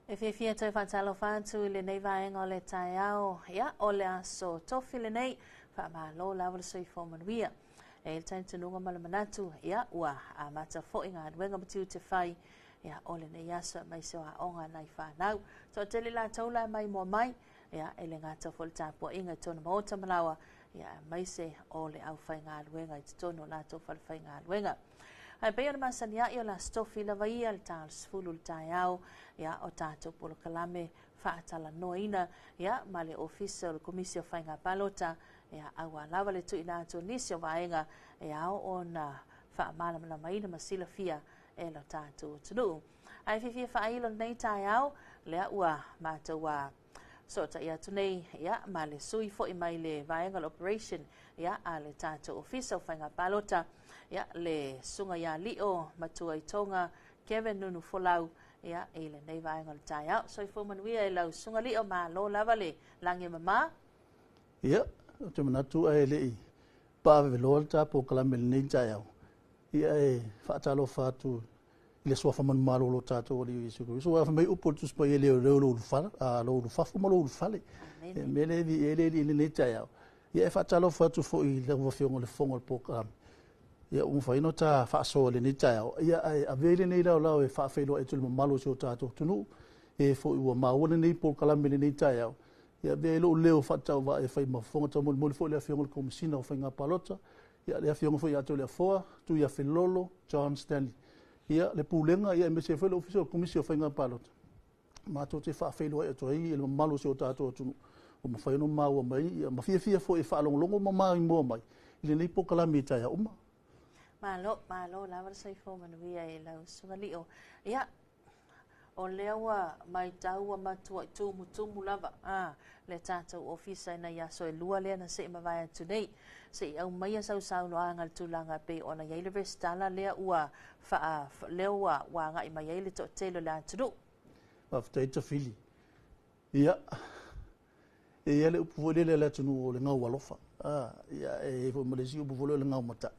E fia toi whatalo whātu le nei vaenga o le tai au, ia, o le aso tofi le nei, wha maa lo lawa le soi whomanuia. E le tain tununga malamanatu, ia, ua, a mata fo inga adwenga matiu te whai, ia, o le nei aso mai se wa onga nai whanau. So te li la taula mai mua mai, ia, e le ngata fo le tāpua inga tona maota malawa, ia, mai se o le au whai ngā adwenga, i te tono la tau whai ngā adwenga. Ai pei ona masania i o la stofi la vaia le tāle sifulu le tai au, ia o tātou polo kalame whaatala noina, ia ma le ofisa o le komisio whainga palota, ia awa lawa le tui nātou nisi o vaenga, ia o ona whaamala mana maina masila fia e lo tātou tunu. Ai fifia whailo nei tai au, lea ua mātou a sota ia tunei, ia ma le sui fo i mai le vaenga operation, ia a le tātou ofisa o whainga palota, ia le sunga ia lio matua i tonga Kevin Nunu Folau ia e le nei vaenga le tai au. So i fumanuia e lau sunga lio ma lo lava le langi mama. Ia, te manatu e le i pawe velo le tapo kalame le nei tai au. Ia e whaatalo whātu i le soafa manu malo lo tātou o li Jesu Kristo. So wafa mai upo tu spa i le reo lo ufala, lo ufafu ma lo ufale. Mele vi e le nei tai au. Ia e whaatalo whātu fo i le wafiongo le fongo le po kalame. Ia whaino tā whaasoa le ni tai au. Ia a vele nei lau e whaafeilo e tulu malo si o tātou tunu. E fo i ua maone nei po kalame le ni tai au. Ia vele o leo whaatau wa e whai mafonga tau moli fo le afiongo le komisina o whai ngā palota. Ia le afiongo fo i ato le afoa, tu ia Filolo, John Stanley. Ia le pūlenga ia me se whaile ofisio o komisina o whai ngā palota. Mātou te whaafeilo e ato ai e le malo si o tātou tunu. O ma whaino maua mai, ia ma fia fo e whaalongolongo ma mai mua mai. Ile nei po kalame tai au ma. Malo, lawa sai fo manuia e lau sunga lio. Ia, o lewa mai taua matua i tumu lava. Le tātou ofisa ina ia so e lua lea na se ima vai atu nei. Se i au mai a sau no anga le tūlanga pe ona iaile vestala lea ua lewa wa nga ima iaile to telo le atunu. Whaftaita fili. Ia, e iale upu le atunu o le ngau alofa. Ia, e fo malesi upu le ngau mata.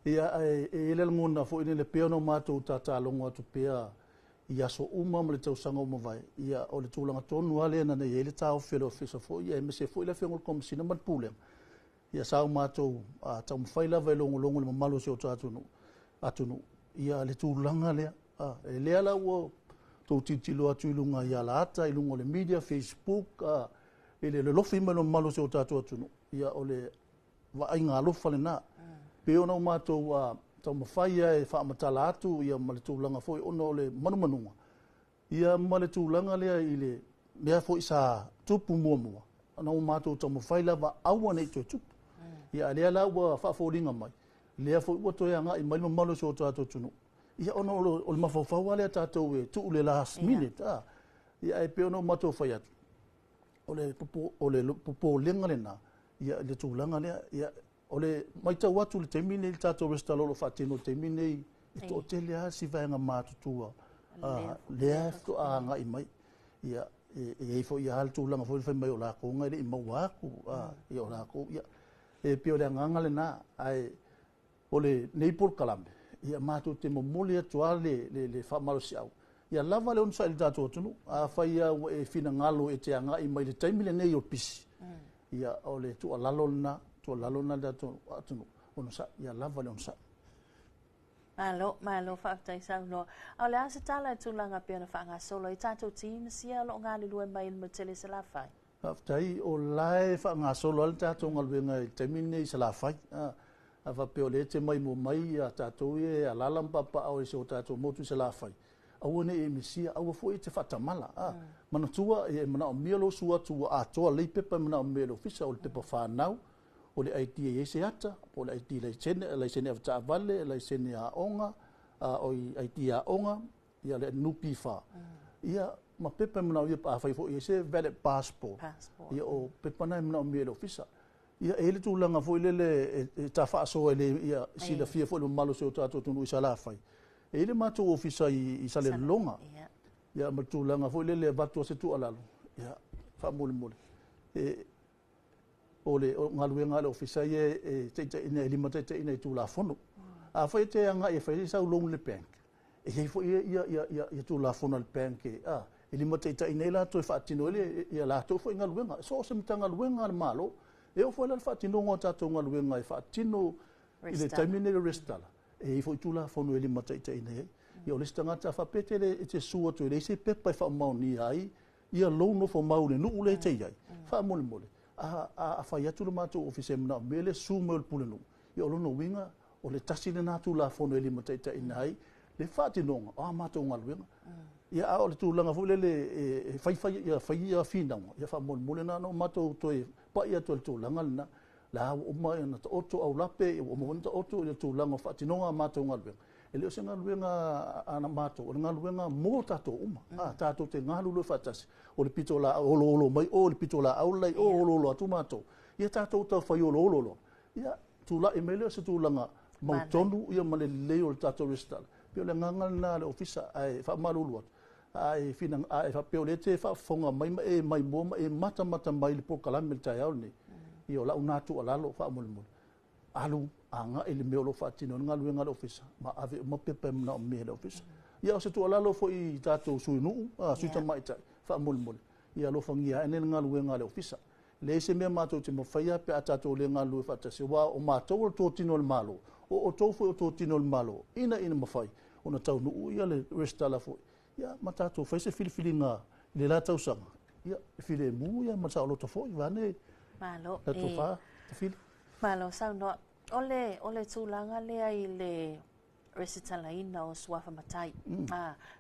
Ia e le ngona fo ine le pea no mātou tātālongo atu pea ia so uma ma le tausanga uma vai. Ia o le tūlanga tonu ale na nei ele tāo whelo fisa fo ia e mese fo ila whiongol komisina man pūlem. Ia sao mātou tau mwhaila vai longo le mamalo se o tātunu atunu. Ia le tūlanga lea. E lea la ua tau titilo atu ilunga ia la ata ilunga le media, Facebook, ele le lofi ma lo mamalo se o tātu atunu. Ia o le vai ngā lofa le nā. Peo na mātou tau mawhaia e whaamatala atu ia ma le tūlanga fo i ono le manumanunga. Ia ma le tūlanga lea i le mea fo i sa tupu mua. Ana o mātou tau mawhaila wa aua nei tue tupu. Ia lea la ua whaaforinga mai. Lea fo i ua toi anga i malima malo se o tātou tunu. Ia ono o le mawhawhaua lea tātou e tuu le last minute. Ia e peo na mātou whai atu. O le popo lenga le nā. Ia le tūlanga lea. Ia o le mai tau atu le teimine i tātou restalolo whaatino teimine i tō te lea si vaenga mātutua. Lea to a ngai mai. Ia e fo ia hal tūlanga fo i mai o lako ngai le i maua aku. Ia o lako. Ia e pio le nganga le nā. O le neipur kalame. Ia mātu te momoli atua le whamalo si au. Ia lava le onsa i le tātou atunu. A whaia e whina ngalo e te anga i mai le teimile nei o pisi. Ia o le tua lalo na. To lalona da to atunu ono sa ia lava le ono sa malo whaatai sau no au le asa tala e tūlanga pia na whaanga solo i tātou tīna sia lo ngā li lua mai ma tele sa la whai whaatai o lai whaanga solo al tātou ngalwenga i temine i sa la whai a whapeo le te mai mo mai a tātou e a lalampapa au e se o tātou motu i sa la whai au ne e misia au fo i te whatamala mana tua e mana o mielo sua tua a toa leipepa mana o mielo fisa o le pepa whanau o le idea e se ata, o le idea le sene avata vale, le sene a onga, o i idea a onga, ia le nupi wha. Ia ma pepa mna o ia pa whai fo i se valid passport. Ia o pepa nai mna o mea le ofisa. Ia e le tūlanga fo i le ta whaasoa le ia sila fia fo i le malo se o tātou tunu i sa la whai. E le mātou ofisa i sa le longa. Ia ma tūlanga fo i le vatua se tu alalo. Ia wha mole. O le ngaluenga le ofisa e te ina e lima te ina i tūla fono. A whai te anga e whai sau long le bank. E hei fo ia tūla fono le bank e Ili mata ita ina la to whaatino ele ia la to fo inga luenga. So se mtanga luenga malo. E o fo la whaatino ngā tātou ngā luenga i whaatino i le taimine le restala. E i fo i tūla whonu ele mata ita ina e. Ia o le stangata whapete le e te sua to ele se pepa i whaamauni ai. Ia lono fo maule nu ule te iai. Whaamole mole. A whai atu le mātou ofise mna mele su me o le pule nu. Ia o lono winga o le tasi le nātu la whonu ele mata ita ina ai. Le whaatinonga, mātou ngā luenga. Ia a o le tūlanga fule le whai whinaunga. Ia whaamole mole nā no mātou toi pa ia to le tūlanga lina. La o mai na ta oto au lape o mo ta oto le tūlanga whaatinonga mātou ngā luenga. E leo se ngā luenga ana mātou, o ngā luenga mō tātou uma. Tātou te ngā lulu whaatasi. O le pito la olo mai, o le pito la aulai, o olo atu mātou. Ia tātou tau whai olo. Ia tūla e mele se tūlanga mautonu ia male leo le tātou restala. Pio le ngangal na le ofisa ai whaamarulu atu. Ai whina ai whapeo le te whaafonga mai mōma e mata mai le pokalame le tai au ni. Ia o lau nātu alalo whaamole. Alu anga ele me lo fatino nga luenga le ofisa ma ave ma pepe na me le ofisa ia se tu alalo fo i tato suinu suita mai tai fa mol ia lo fangia ene nga luenga le ofisa le se me ma to te mo faia pe atato le nga lu fata se wa o ma to tino le malo o to fo to tino le malo ina mo fai ona tau nu ia le restala fo ia ma tato fa se filifilinga le la tau sanga ia file mu ia ma sa lo to fo vane malo to fa fil malo sa no ole tūlanga lea i le resitala ina o suafa matai.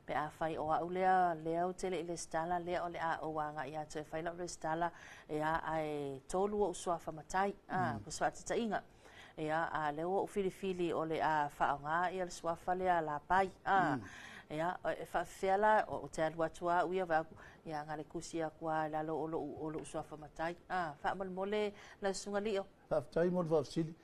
Pe a whai o au lea o tele i le stala lea o le a o wanga i atu e whai lau restala e a ai tolu o suafa matai. Po suatita inga. E a leo o filifili o le a whaonga i le suafa lea la pai. E a whawhiala o te alua tua uia waku. Ia ngale kusia kua lalo o suafa matai. Whaamole la sunga lio. Whaftai mon whafsili.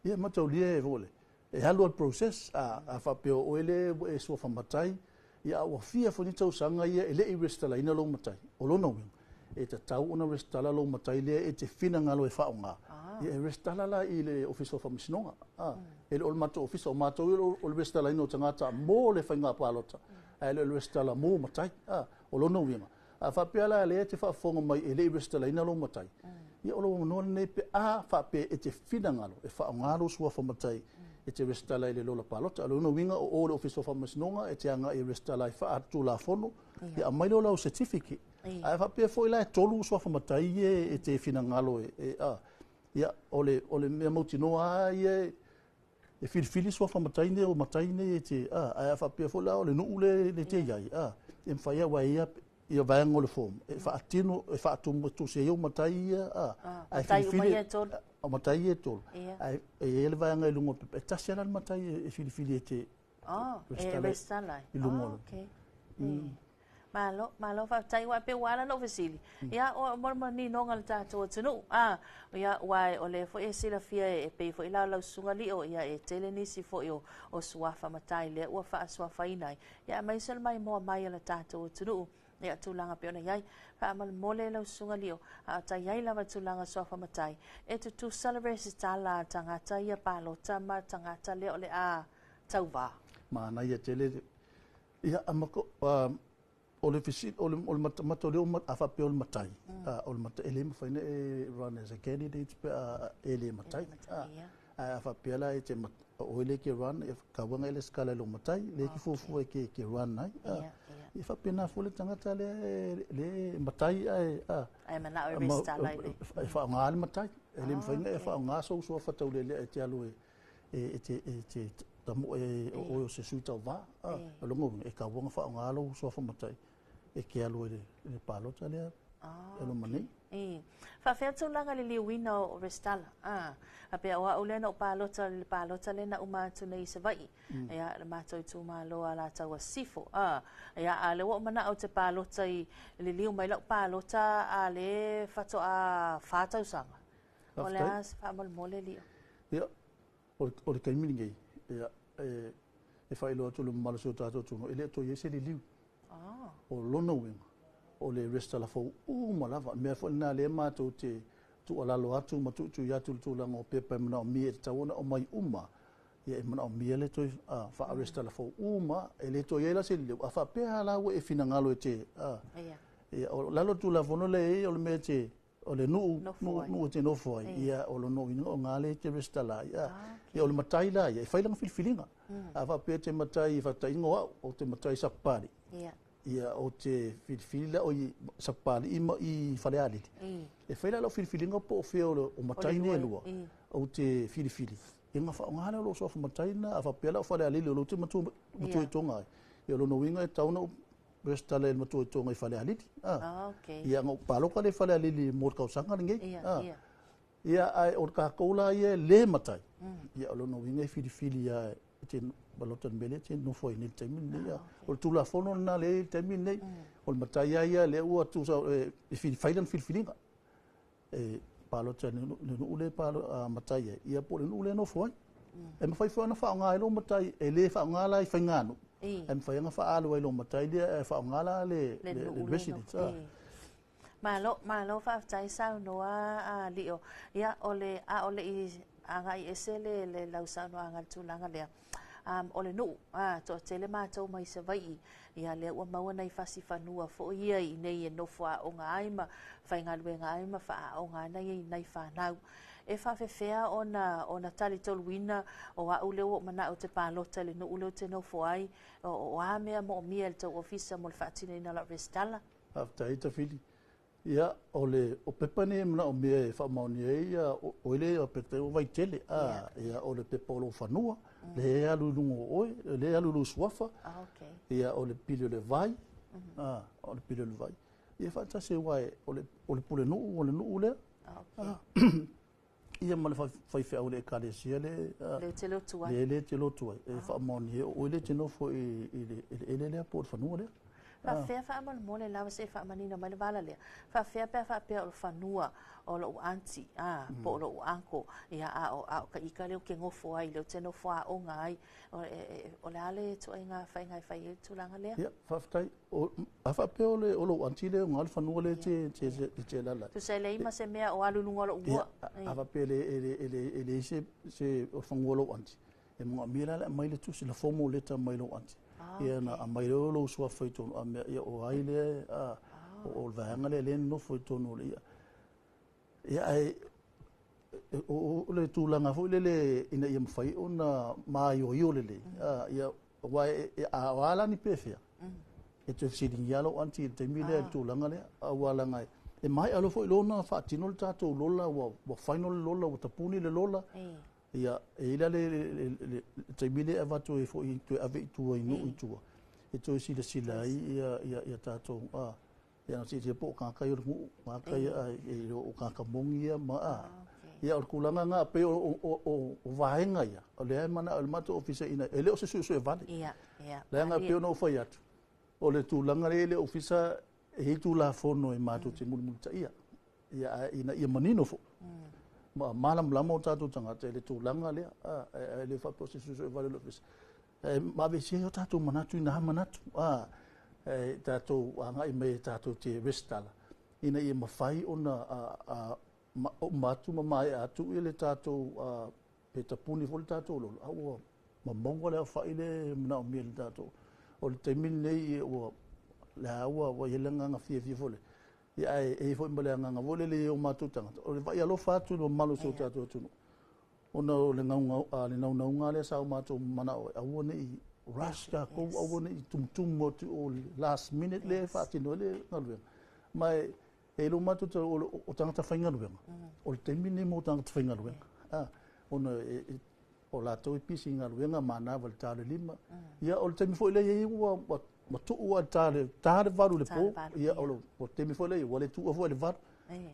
Ia matau lia e vole. E halu al process a whapeo oele e sua whamatai. Ia awa fia whani tau sanga ia e le i restala ina lo matai. O lona wing. E te tau ona restala lo matai lia e te whina ngalo e whaonga. Ia e restala la i le office of Amisinonga. E le ol mato office o mato o le restala ina o tangata mō le whainga pālota. E le restala mō matai. O lona winga. A whapea la le e te whafonga mai e le i restala ina lo matai. Ia olo no ne pe a whape e te whinangalo e whaongaro sua whamatai e te restala i le lola palota. Alo no winga o le office of Amisinonga e te anga i restala i whaatu la whono. Ia mai lola o certificate. A whape fo i la e tolu sua whamatai e te whinangalo ia ole mea mauti noa e whirifiri sua whamatai ne o matai ne e te a whape fo la o le nuu le te iai. E mwhaia wa ia vaenga o le fomu. E whaatino, e whaatumu tu se iau matai ia. Matai umai e tolu. Matai e tolu. E ele vaenga i lungo pepe. E tasi ala matai e whirifiri e te restala. I lungo. Malo whaatai wa pe wala no vesili. Ia o morma ni nonga le tātou tunu. Ia wai o le fo e sila fia e pe fo i lau sunga li o ia e tele nisi fo i o suafa matai le ua wha suafa inai. Ia mai sel mai moa mai ala tātou tunu. Ia tūlanga pe ona iai, whaamal mole lau sunga lio, a ta iai lava tūlanga sofa matai. E tu celebrate tala tangata ia pālota ma tangata leo le a tau wā. Mana ia tele, ia amako, o le mata leo a whape o le matai. O le mata ele mawhaina e run as a candidate pe a ele matai. A whape ala e te o ele ke run, e kawanga ele skala lo matai, le ki fufu e ke run nai. I whapena fole tangata le matai ai mana o restala i le. E whaonga ale matai. E le mwhainga e whaonga sou whatau le e te alu e te tamo e o se sui tau wā. Alongo e ka wanga whaonga alo sou whamatai. E ke alu e le pālota lea. E lo mani. Whawhea tūlanga le liwina o restala. A pia oa ulena o pālota le na umatu nei se vai. Ia le mātou i tū māloa la tau a sifo. Ia a le o mana au te pālota i le liu mai lau pālota a le whato a whātau sanga. O le as whaamal mole lio. Ia, o le kaimini ngei. Ia, e whailoa tulu malasu o tātou tūno. E le to iese le liu. O lona winga. O le restala fo malava. Mea fo ina le mātou te tu alalo atu, matu tu yatu tūlanga o pepa mna o mie te tauona o mai uma. ia e mana o mia le toi fa arresta la fo uma e le toi ela se le fa pe ala e fina ngalo e te ia o lalo tu la vono le o le me te o le nu te no foi ia o lo no ina o ngale te arresta la ia o le matai la ia e fai langa filfilinga fa pe te matai fa tai ngoa o te matai sapari ia o te filfila o i sapali i fale ali e fai la filfilinga po feo o matai ne lua o te filifili e nga fa ngala lo so fa matai na fa pela o fale ali lo te matu e tonga e lo no winga e tauna resta le matu e tonga i fale ali ia ngo palo ka le fale ali mo ka sanga nge ia ai o ka kola ia le matai ia lo no winga i filifili ia te balotan bele te no foi ni te min ia o tu la fono na le te min nei o matai ia le o tu so e failan filfilinga e balotan no ule palo matai ia po no ule no foi e me fai foi na fa nga lo matai e le fa nga la i fangano e me fai nga fa alo lo matai le fa nga la le resident malo fa tai sa no a lio ia ole i anga i esele le lausa no anga tulanga le ole no to tele matou mai se vai ia le ua maua nei fasi fanua fo ia i nei e nofo a onga aima whainga luenga aima wha onga nei nei whanau e whawhewhea ona tali toluina o a uleo mana o te pālota le no uleo te nofo ai o a mea mo o mia le tau ofisa mo le whaatina ina la restala Aftaita fili ia ole o pepane mana o mea e whamaoni e ia o ele o pete o vai tele ia ole pepa o lo whanua le alulungo oe le alulu suafa ia ole pili o le vai ole pili o le vai ia whaatase wae ole pule nuu ole nuu lea ia ma le whaiwhea o le ekaresia le te lotu ai le te lotu ai e whamaoni e o ele te nofo i ele lea po o whanua lea Fea fa mal mole lava se fa manina mai vala le fa fea pe o fanua o lo anti po lo anko ia o ka ikale o ke ngofo ai le teno fa o ngai o le ale to inga fa inga fa i tu langa le ia fa tai o fa pe o lo anti le ngal fanua le te la tu se le ima se mea o alu lunga lo ua fa pe le se o fanua lo anti e mo mira la mai le tu se la fomo le ta mai lo anti ia na a mai lo so foi tonu a ia o aile o vanga le no foi tonu ia ai o le tulanga foi le ina ia mfai ona mai o le ia wa a wala ni pefia e te sidi yalo anti te mile tulanga le a wala ngai e mai alo foi lona fa tinol tato lola wa final lola wa tapuni le lola ia e ila le te mile avato e fo i tu ave tu i no tu e to sila ia tato ia na se po ka kai o kai e o ka mongi ia o kulanga nga pe o vaenga ia o le mana o mato officer ina ele o se su e vale ia le nga pe no foi atu o le tu langa le officer e tu la fono e mato te multa ia ina ia manino fo malam lamo tatu tanga te le tulanga le le fa prosesu so vale lo fis ma be se tatu manatu ina manatu tatu anga i me tatu te restala ina i mafai ona matu mai atu ile tatu pe tapuni fol tatu lo au ma mongo le fa ile na o mil tatu o le temin nei o la wa yelenga nga fi fole ia e foi mbale nga vole le o matutanga o vai alo fatu no malo so tatu tu ona le nga le na nga le sa mato mana o awone i rasta ko awone i tum mo o last minute le fatu no le ngalwe mai e lo matuta o tanga fainga no o le temine mo tanga fainga no ona o la to pisinga no mana val tale lima ia o le temi foi le i ma tu ua tare varu le po ia o temi foi le wale tu o le varu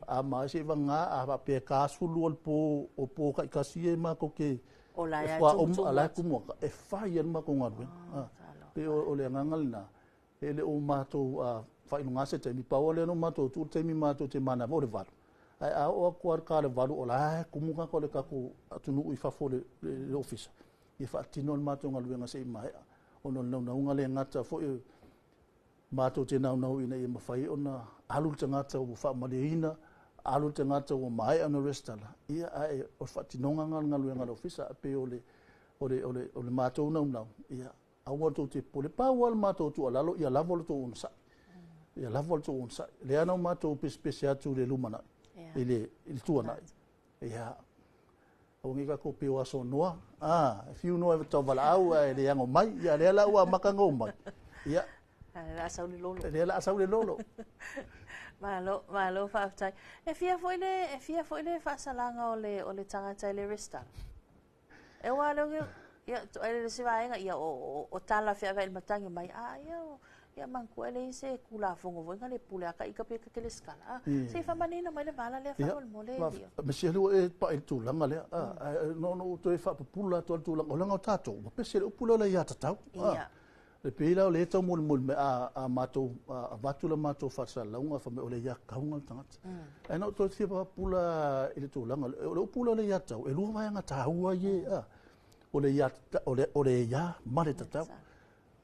a ma se vanga a pe kasu lu o po ka kasi ma ko ke o la ya tu ala ku mo e fa ia ma ko ngarwe pe o le ngangal na ele o mato fa inu ngase temi pa o le no mato tu temi mato te mana vo le varu ai a o ko ka le varu o la ku mo ka ko le ka ku atunu i fa fo le office i fa tino mato ngalwe ngase mai ono na unga le ngata fo mato te na ina i mafai ona alu te ngata o fa maleina alu te ngata o mai ana restala ia ai o fa tinonga ngal ngalu ngalo ofisa pe ole ole mātou nau ia awa tō te pole pāua le mātou tu alalo ia lava le tō unsa ia lava le tō unsa le ana mātou pespesi atu le lumana ile tuana ia o ngi ka ko pe wa so noa if you know tau vala au le yango mai ia le ala ua makango mai ia la sauli lolo le la sauli lolo malo fa aftai e fia foi le fa salanga o le tangata le resta e wa lo ia to ele se vai ia o tala fia vai matangi mai ia manku ele se kula fongo voi ngale pula ka ika pe ke le skala se fa manina mai le vala le fa mole dia me se lu e pa il tu langa le no to e fa pula to langa langa tato pe se o pula le ia tatau le pila le to mul me a mato a batula mato fa sa longa fa me o le ia kaunga tangata e no to se pa pula ile tu langa o pula le ia tau e lu vai nga taua ye o le ia mare tatau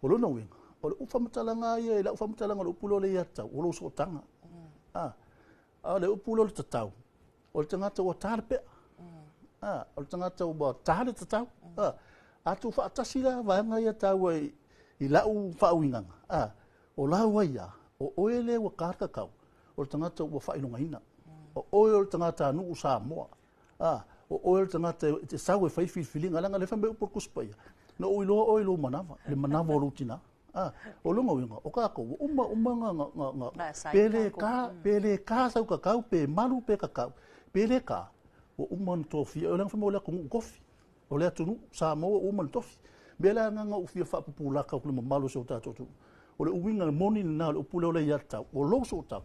o lo no winga o le ufa matalanga ia la ufa matalanga o pulo le ia tau o lo so tanga le upulo le tatau o le tangata o tarpe o le tangata o tare tatau atu fa atasila vanga ia tau i lau fa winga o la waia o oele wa kakau o le tangata o fa ilunga ina o oele tangata nu Samoa o oele tangata te sawe fai filinga langa le fa me por kuspai no oilo manava le manava o rutina o longa winga o kako uma nga pele ka sau kakau pe malu pe kakau pele ka o uma tofi o lang fa mo la ko kofi o le tunu sa mo uma tofi bela nga u fia fa pula ka ko malu so ta tu o le winga moni na o pula o le yata o lo so ta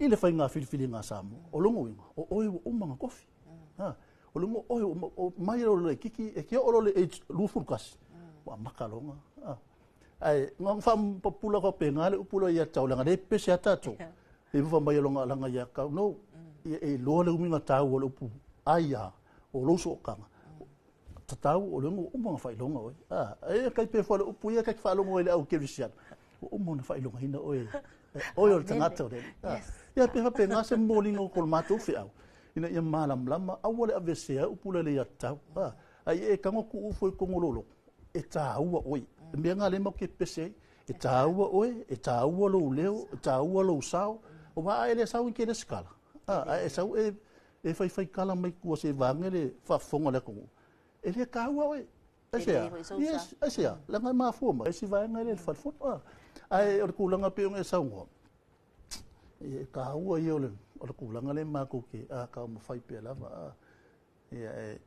ile fa nga fili nga sa mo o longa winga o uma nga kofi o longa o mai o le kiki e ke o le lu furkas wa makalonga ai ngong fam popula ko pengale upulo ia taulanga de pese atato e fa mai longa langa ia ka no e lo le minga tau o upu aia o lo so kanga tatau o le mo fa longa oi e kai pe fa upu ia kai fa longa ele au kelisian o mo na fa longa hina oi o tangata de ia pe fa penga se molingo ko mato fe au ina ia malam lama awale avese upulo le ia tau ai e kango ku foi ko ngololo e tau oi me nga le mo ke pese e taua oe e taua lo leo e taua lo sao o va ele sao ke le skala e sao e fai kala mai ku se vangele fa fonga le ko ele kaua oe asia la nga ma fo ma si va ngale fa fo ai o ku langa pe e sao ngo e kaua yo le o ku langa le ma ko ke ka mo fai pe lava e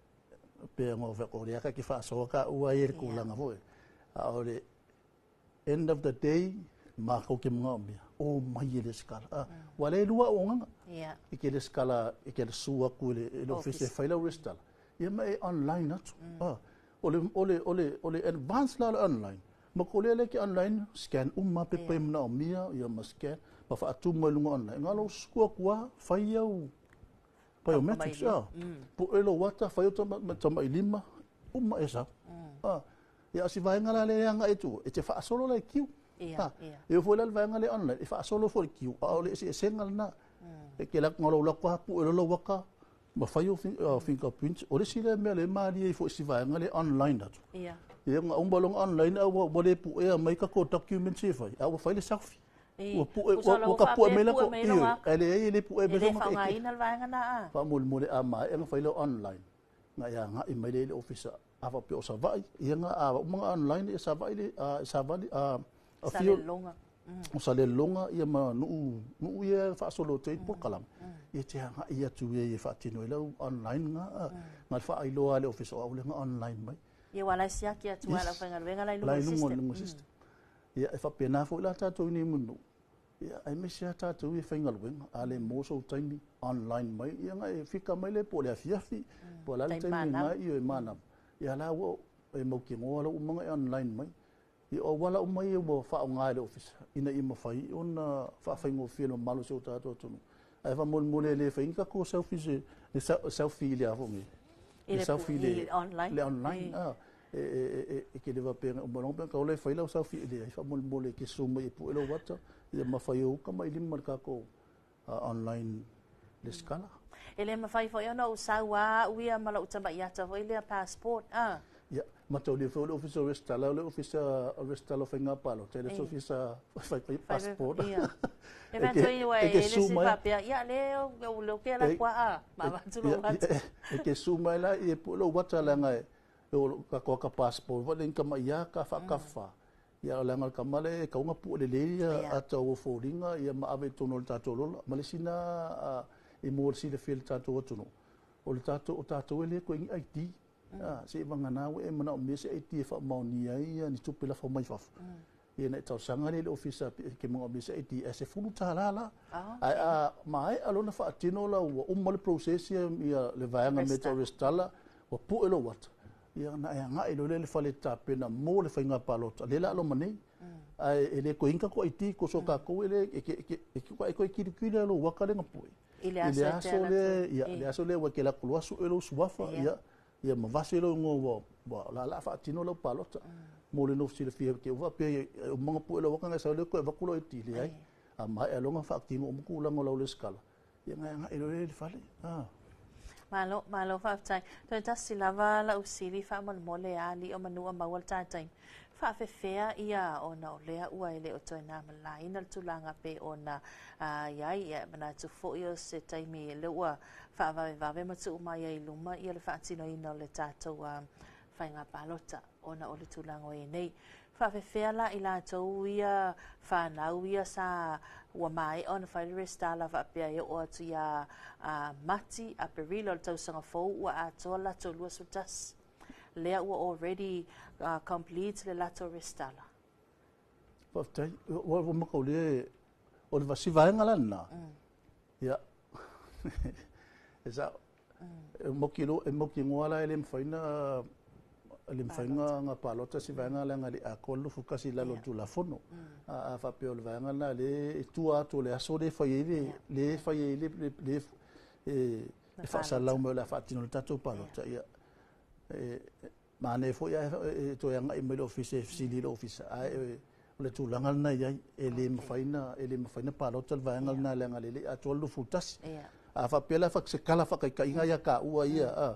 pe ngo ve ko ria ka ki fa so ka u ai ku langa vo aore end of the day ma ko ke mga o mai le skala wale lua o nga ke le skala ke le sua ku le office faila restal ia mai online atu ole advanced la online ma ko le ke online scan umma pe pe na mia ia ma scan ma fa atu mo lunga online ngalo skua kwa faia biometrics po elo wata faia tama ilima umma esa ia si vai ngala le nga itu e te fa solo le kiu e fo le vai ngala online e fa solo fo kiu o le si sengal na e ke la ngolo la kwa pu lo waka ma fa yo fingerprint o le si le me le mali e fo si vai ngala online datu ia nga umbalong online a bo le pu e mai ka ko document si fa a fa le selfie o pu o ka pu me la ko ele pu e be so ma ke ina vai ngana fa mul a ma e fa le online nga ya nga i mai le officer ava pe o savai ia nga mga online e savai le savali a fio longa o sale longa ia ma nu ia fa solo te por kalam ia te nga ia tu ia fa tino ile online nga fa ai lo ale office o le nga online mai ia wala sia ki atu ala fa nga venga lai lungo system ia e fa pena fo la ta to ni munu ia ai me sia ta to ia fa nga luenga ale mo so tini online mai ia nga e fika mai le po le afiafi po la tini nga ia e mana ia la wo e mo ki ngo la mga online mai i o wala mai wo fa nga le office ina i mo fai ona fa fa ngo filo malo so ta to tunu ai fa mon le fa inka ko selfie selfie le avongi e selfie le online e ke deva pe mo long pe ka le fa le selfie le fa mon le ke suma i pu lo wata ia ma fa yo ka mai lim marka ko online le skala ele ma fai foi ona usawa uia mala utamba ia ta foi le passport Mato le fo le officer restala le officer restala finga palo te le officer fai passport e va toi e le si fa pia ya le o lo ke la kwa ma va tu lo va e ke suma la e po lo wata la ngai o ka passport va len kama ya ka fa ya la ngal kama le ka unga pu le ata o foringa ya ma ave tono tato lo malesina e mo si le fil tato tono o le tato le ko ngi IT se vangana e mana o mese IT fa mauni ai ni tupila fa mai fa e na tau sanga le officer ke mo mese IT se fulu talala ai mai alona fa atino la o mo le process ya le vanga metal restala o pu elo wat ia na nga ilo le fa le tapena mo le fainga palota le la lo mane ai ele ko inka ko IT ko so ka ko ele e ko ki lo wakale ngapu ile aso le wa ke la kulwa su elo suafa ia ma vaselo ngo wa la fa tino lo palota mo le no sile fie ke wa pe mo pu lo waka sa le ko va kulo IT le ai a ma e lo nga fa tino mo ku la ngo le skala ia nga ilo le fale malo fa tai to ta silava la usili fa mo le ali o manu ma wal tai fa fea ia ona o lea ua ele o toi nā malaina tulanga pe ona iai e mana tu fo i o se taimi le ua fa vave matu umai ai luma ia le whaatino ina o le tātou whainga palota ona o le tulanga o e nei fa fea la i la tau ia whanau ia sa ua mai ona whaile restala va pia e o atu ia mati a perilo le tausanga fou ua atoa la tau lua sutas lea ua already complete le lato restala. Paftai, wa makau le o le vasi vaenga lana. Ya. Esa moki ngoala ele mfaina nga palota si vaenga la ngali akolu fukasi la lo la fono. A fa pe o le vaenga na le tua to le aso le faye le fa sala mo la fatino tato palota ya. Mane fo ya to yang i mele office FCD office ai le tu langal na ya ele mfaina palota le vaenga na le ngali a tolu futas. A fa pela fa se kala fa ka inga ya ka ua ia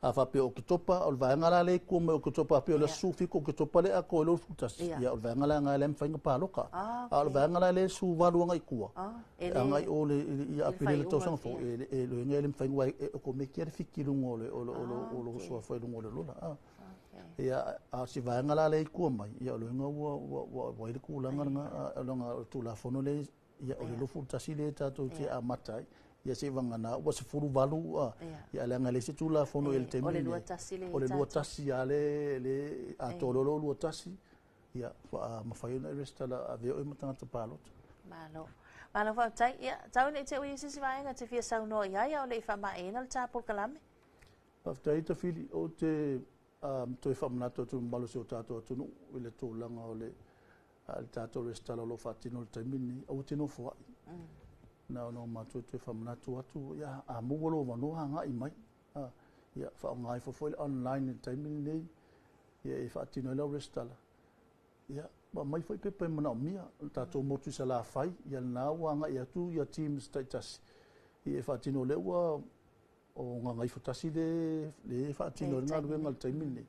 a fa pe o kitopa o vaenga la le ko me o kitopa pe o le sufi ko kitopa le a ko lo futas ya o vaenga la ngale mfainga paloka a o vaenga la le su valu ngai kua ngai o le ia pe le to sang fo e lo ngale mfainga ko me kier fikiru ngole o so fa lo ngole lola ia a si vaenga la le ko mai ia lo nga wa ile ku langa nga longa tu la fono le ia o le futas le tato ti a matai ia se vangana wa se furu valu ia le ngale se tula fono el temi o le luatasi ale le a tololo luatasi ia fa mafaina restala ave o matanga palot malo fa tai ia tau ne te o isi se vaenga te fia sau no ia o le fa maena le tapo kalame fa tai te fili o te to fa manato tu malo se o tato tu no le to langa o le al tato restala lo fatino le temi o te no fo na no matu te famna tu atu ya a mugolo vano hanga i mai ya fa ngai fo foi online time nei ya e fa tino la restala ya ba mai foi pe mana mia ta to motu sala fai ya na wanga ya tu ya team status e fa tino le wa o ngai fo tasi le fa tino na lu ngal time nei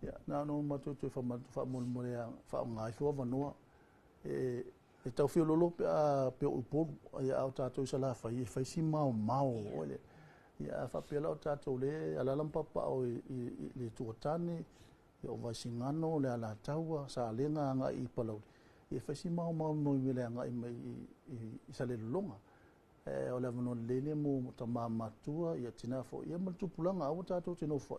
ya na no matu te famna fa mo ya fa ngai fo vano e tau fio lolo pe o po ia au tatou sala fai si mau ole ia fa pe la tatou le ala lampa pa o le tuatani e o vasingano le ala taua sa lenga nga i palau e fai si mau no le nga i sale longa e o le no le mo tama matua ia tina fo ia matu pulanga au tatou tino fo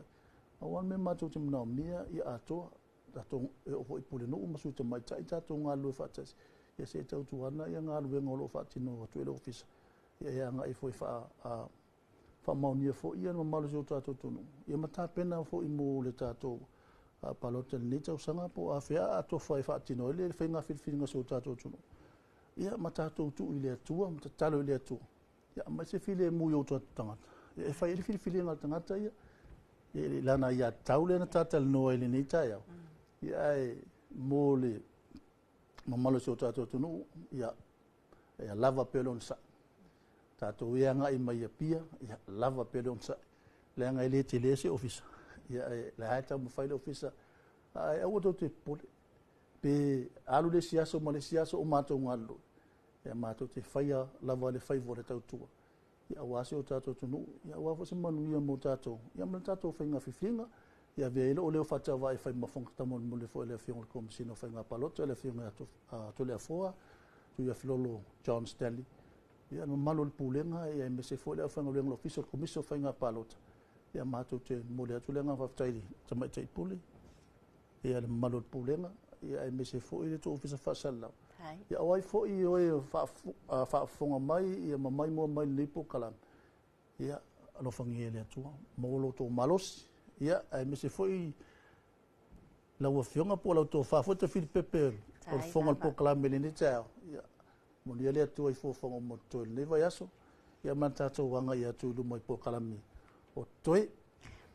au me matu tino mia ia ato tatou o fo i pule no masu te mai tatou nga lu fatas ia se tau tuana ia ngā luenga ngolo whaatino atu ele ofisa. Ia ngā i foi wha maunia fo ia ma malu seo tātou tunu. Ia mata pena fo i mo le tātou palota ni tau sanga po a whea ato whai whaatino ele whai ngā whiriwhiringa seo tātou tunu. Ia ma tātou tu i le atua, ma talo i le atua. Ia mai se while mui o tātou tangata. Ia whai ele whiriwhiringa tangata ia. Ia lana ia tau le na tātal noa ele ni tai au. Ia e mo le mamalo se o tātou tunu, ia lava pelon sa. Tātou ia nga i mai pia, ia lava pelon sa. Lea nga i le te lese ofisa. ia le hai tau mawhai le ofisa ai au tau te pole pe alu le siaso ma le siaso o mātou ngalu ia mātou te whaia lava le whaivo le tautua ia wase o tātou tunu ia wafo se manuia mo tātou ia mele tātou whainga whiwhinga ia vea ilo o leo whatawa e whai mawhonga tamon mule fo ele whionga le komisino whainga palota ele whionga tole a foa tu ia filolo John Stanley ia no malo le pulenga ia me se fo ele whainga le official komisino whainga palota ia mātou te mole atu lenga whaftairi tamai tai pule ia le malo le pulenga ia me se fo ele to ofisa whasalau ia wai fo i oe whaafonga mai ia mamai mua mai lipo kalang ia alo whangi ele atua molo to malosi ia me se fo i lau a whionga po lau to whaafota whiri pepe o whonga po kalang mele ni tau ia moni ele atua i fo whonga mo toi neva yaso ia man tātou wanga ia tu lumo i po kalami o toi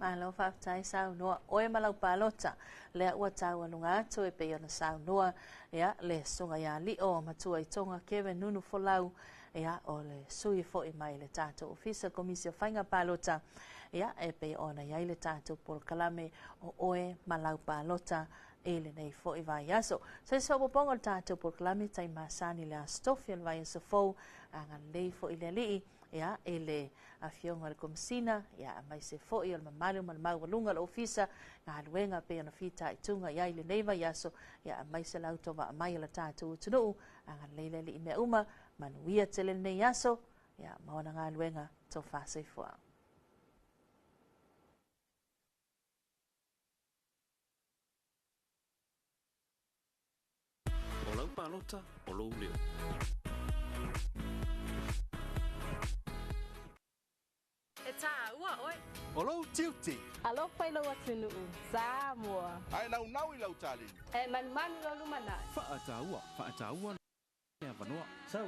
Malo whaftai sau noa oe malau palota lea ua tau anunga atu e pe ona sau noa ia le sunga ia li o matua i tonga kewe nunu folau ia o le sui fo i mai le tātou ofisa komisio whainga palota ia e pe ona iai le tātou por kalame o oe malau palota e le nei fo i vai aso. So so popongo tātou por kalame tai masani le astofian vai aso fo anga lei fo i le lii ia ele a fionga le komsina ia mai se fo i o mamalu malunga le ofisa nga luenga pe ona fita i tunga ia le neiva yaso ia mai se lauto va mai la tatu tunu anga leile li me uma manuia tele nei yaso ia maona nga luenga to fa se fo Olau palota olou leo Ua oi. Olo tiuti. Alo pai lo atunu Samoa. Ai nau i lau tali. Man lo lumana. Whaataua e wanoa. Sau